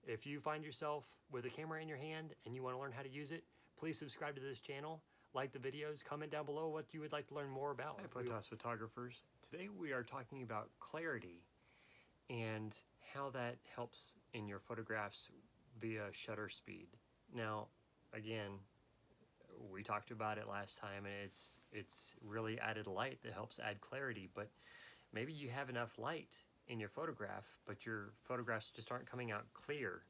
if you find yourself with a camera in your hand and you want to learn how to use it, please subscribe to this channel, like the videos, comment down below what you would like to learn more about. Hi, Photos photographers. Today we are talking about clarity and how that helps in your photographs via shutter speed. Now, again, we talked about it last time, and it's really added light that helps add clarity, but maybe you have enough light in your photograph, but your photographs just aren't coming out clear.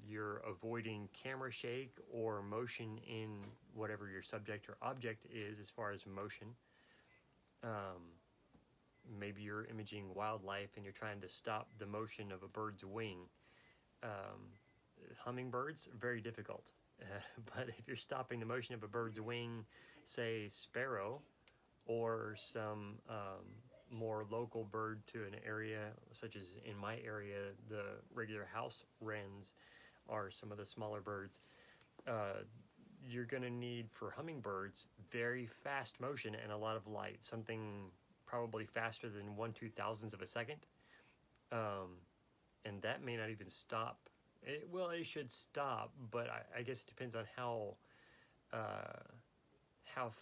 You're avoiding camera shake or motion in whatever your subject or object is as far as motion. Maybe you're imaging wildlife and you're trying to stop the motion of a bird's wing. Hummingbirds, very difficult. But if you're stopping the motion of a bird's wing, say sparrow, or some more local bird to an area, such as in my area, the regular house wrens are some of the smaller birds. You're going to need, for hummingbirds, very fast motion and a lot of light, something probably faster than 1/2000th of a second. And that may not even stop. It should stop, but I guess it depends on how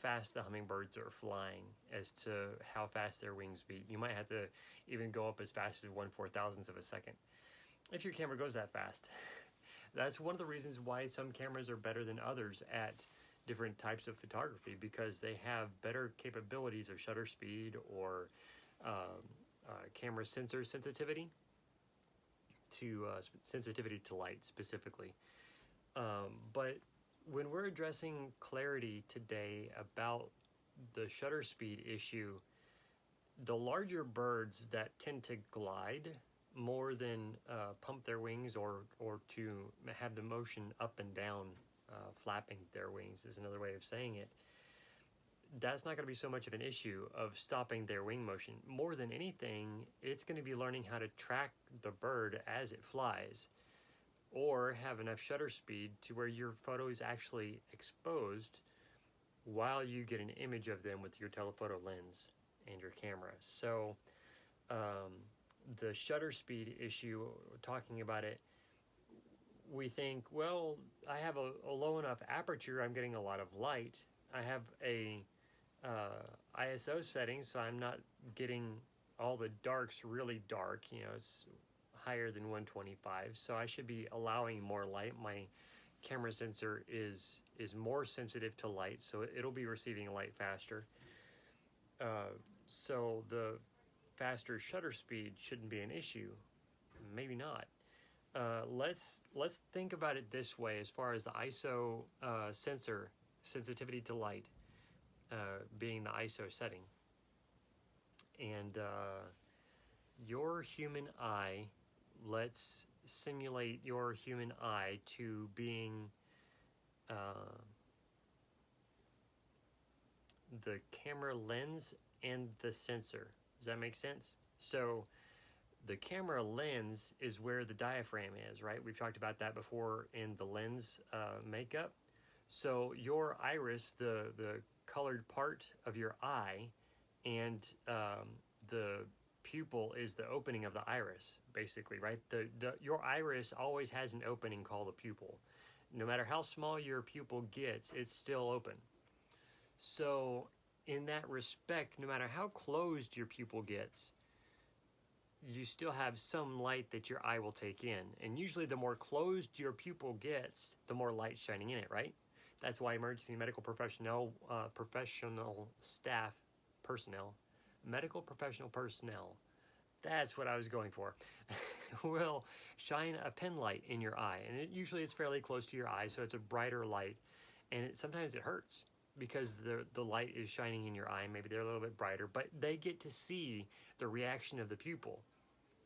fast the hummingbirds are flying as to how fast their wings beat. You might have to even go up as fast as 1/4000th of a second if your camera goes that fast. That's one of the reasons why some cameras are better than others at different types of photography, because they have better capabilities of shutter speed or camera sensor sensitivity to sensitivity to light specifically. But when we're addressing clarity today about the shutter speed issue, the larger birds that tend to glide more than pump their wings or to have the motion up and down, flapping their wings is another way of saying it, that's not going to be so much of an issue of stopping their wing motion. More than anything, it's going to be learning how to track the bird as it flies, or have enough shutter speed to where your photo is actually exposed while you get an image of them with your telephoto lens and your camera. So the shutter speed issue, talking about it, we think, well, I have a low enough aperture, I'm getting a lot of light. I have a ISO setting, so I'm not getting all the darks really dark, it's higher than 125, so I should be allowing more light. My camera sensor is more sensitive to light, so it'll be receiving light faster. So the faster shutter speed shouldn't be an issue. Maybe not. Let's think about it this way as far as the ISO sensor, sensitivity to light, being the ISO setting. And your human eye, let's simulate your human eye to being the camera lens and the sensor. Does that make sense? So the camera lens is where the diaphragm is, right? We've talked about that before in the lens makeup. So your iris, the colored part of your eye, and the pupil is the opening of the iris, basically, right? Your iris always has an opening called a pupil. No matter how small your pupil gets, it's still open. So in that respect, no matter how closed your pupil gets, you still have some light that your eye will take in. And usually the more closed your pupil gets, the more light shining in it, right? That's why emergency medical medical professional personnel, that's what I was going for, will shine a pen light in your eye. And usually it's fairly close to your eye, so it's a brighter light. And sometimes it hurts because the light is shining in your eye. Maybe they're a little bit brighter, but they get to see the reaction of the pupil.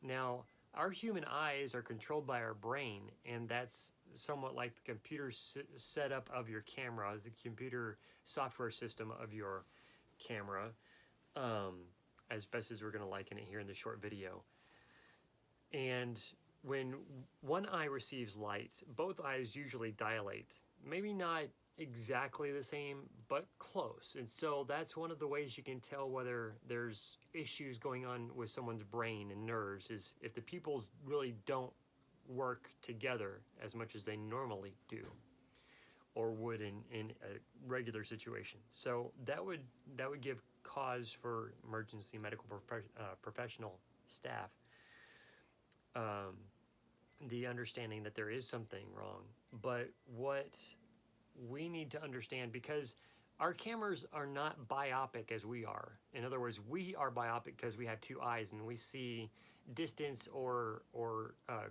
Now, our human eyes are controlled by our brain, and that's somewhat like the computer setup of your camera, the computer software system of your camera, as best as we're going to liken it here in this short video. And when one eye receives light, both eyes usually dilate. Maybe not exactly the same, but close. And so that's one of the ways you can tell whether there's issues going on with someone's brain and nerves, is if the pupils really don't work together as much as they normally do or would in a regular situation. So that would give cause for emergency medical professional staff um, the understanding that there is something wrong. But what we need to understand, because our cameras are not biopic as we are. In other words, we are biopic because we have two eyes and we see distance or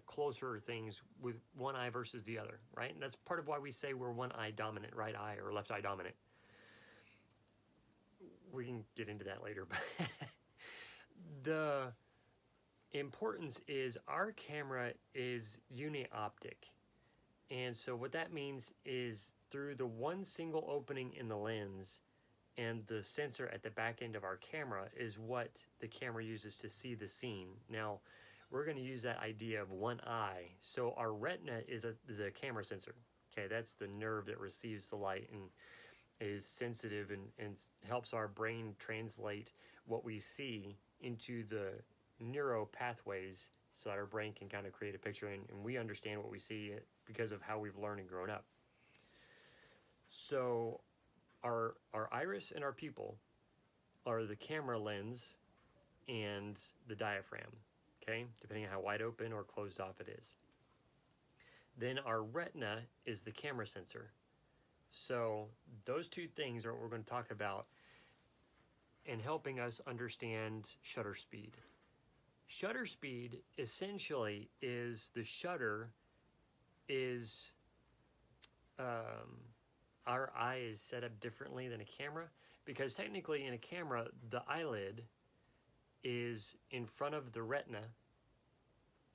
closer things with one eye versus the other, right? And that's part of why we say we're one eye dominant, right eye or left eye dominant. We can get into that later, but the importance is our camera is unioptic. And so what that means is through the one single opening in the lens and the sensor at the back end of our camera is what the camera uses to see the scene. Now, we're going to use that idea of one eye. So our retina is the camera sensor. Okay, that's the nerve that receives the light and is sensitive and helps our brain translate what we see into the neuro pathways so that our brain can kind of create a picture and we understand what we see because of how we've learned and grown up. So our iris and our pupil are the camera lens and the diaphragm, okay, depending on how wide open or closed off it is. Then our retina is the camera sensor. So those two things are what we're going to talk about in helping us understand shutter speed. Shutter speed essentially is the shutter is our eye is set up differently than a camera, because technically in a camera the eyelid is in front of the retina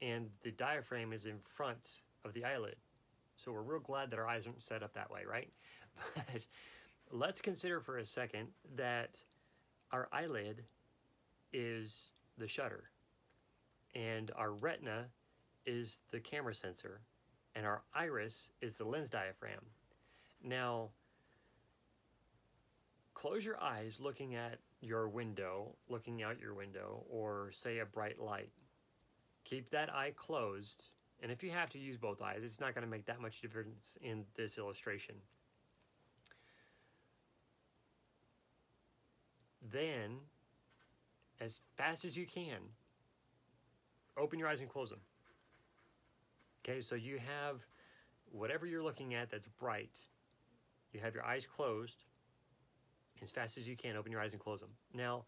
and the diaphragm is in front of the eyelid. So we're real glad that our eyes aren't set up that way, right? But let's consider for a second that our eyelid is the shutter and our retina is the camera sensor and our iris is the lens diaphragm. Now, close your eyes looking at your window, looking out your window, or say a bright light. Keep that eye closed, and if you have to use both eyes, it's not going to make that much difference in this illustration. Then, as fast as you can, open your eyes and close them. Okay, so you have whatever you're looking at that's bright. You have your eyes closed. As fast as you can, open your eyes and close them. Now,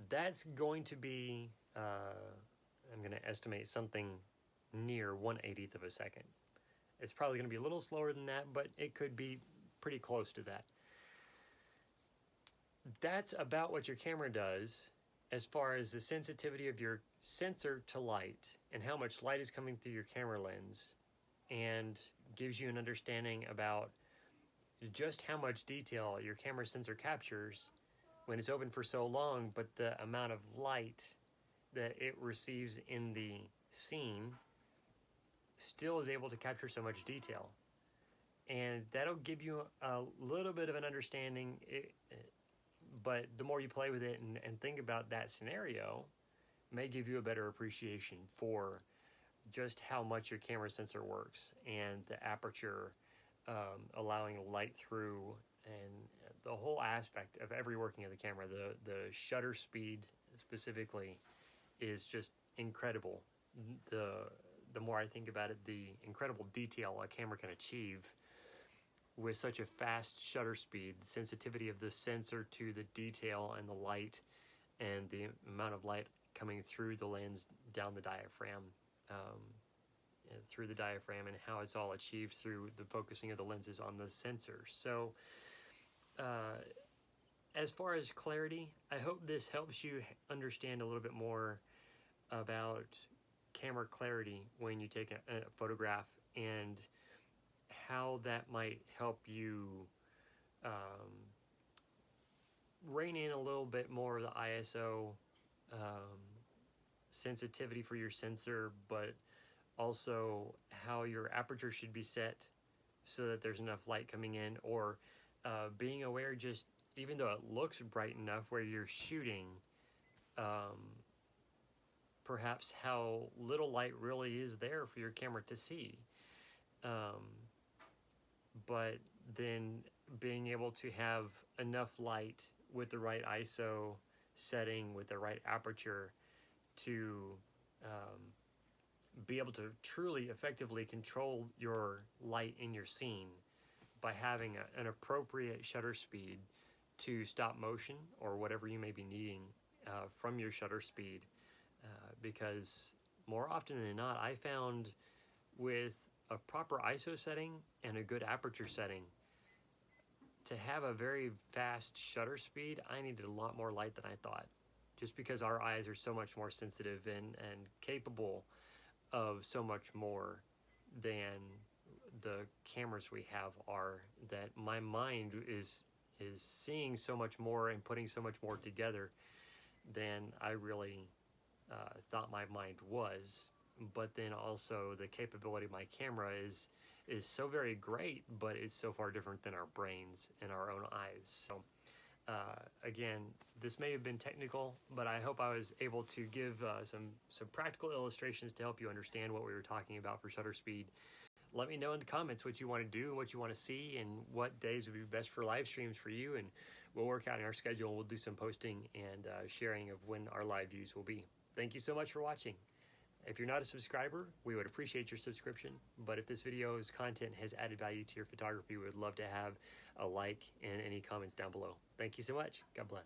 that's going to be, I'm going to estimate something near 1/80th of a second. It's probably going to be a little slower than that, but it could be pretty close to that. That's about what your camera does as far as the sensitivity of your sensor to light and how much light is coming through your camera lens, and gives you an understanding about just how much detail your camera sensor captures when it's open for so long, but the amount of light that it receives in the scene still is able to capture so much detail. And that'll give you a little bit of an understanding, but the more you play with it and think about that scenario, may give you a better appreciation for just how much your camera sensor works and the aperture allowing light through, and the whole aspect of every working of the camera. The shutter speed specifically is just incredible. The more I think about it, the incredible detail a camera can achieve with such a fast shutter speed, the sensitivity of the sensor to the detail and the light and the amount of light coming through the lens down the diaphragm, and how it's all achieved through the focusing of the lenses on the sensor. So as far as clarity, I hope this helps you understand a little bit more about camera clarity when you take a photograph, and how that might help you rein in a little bit more of the ISO sensitivity for your sensor, but also how your aperture should be set so that there's enough light coming in, or being aware, just even though it looks bright enough where you're shooting, perhaps how little light really is there for your camera to see. But then being able to have enough light with the right ISO setting, with the right aperture, to be able to truly effectively control your light in your scene by having an appropriate shutter speed to stop motion or whatever you may be needing from your shutter speed. Because more often than not, I found with a proper ISO setting and a good aperture setting, to have a very fast shutter speed, I needed a lot more light than I thought. Just because our eyes are so much more sensitive and capable of so much more than the cameras we have are, that my mind is seeing so much more and putting so much more together than I really thought my mind was. But then also the capability of my camera is so very great, but it's so far different than our brains and our own eyes. So again, this may have been technical, but I hope I was able to give some practical illustrations to help you understand what we were talking about for shutter speed. Let me know in the comments what you want to do, what you want to see, and what days would be best for live streams for you, and we'll work out in our schedule, and we'll do some posting and sharing of when our live views will be. Thank you so much for watching. If you're not a subscriber, we would appreciate your subscription, but if this video's content has added value to your photography, we would love to have a like and any comments down below. Thank you so much. God bless.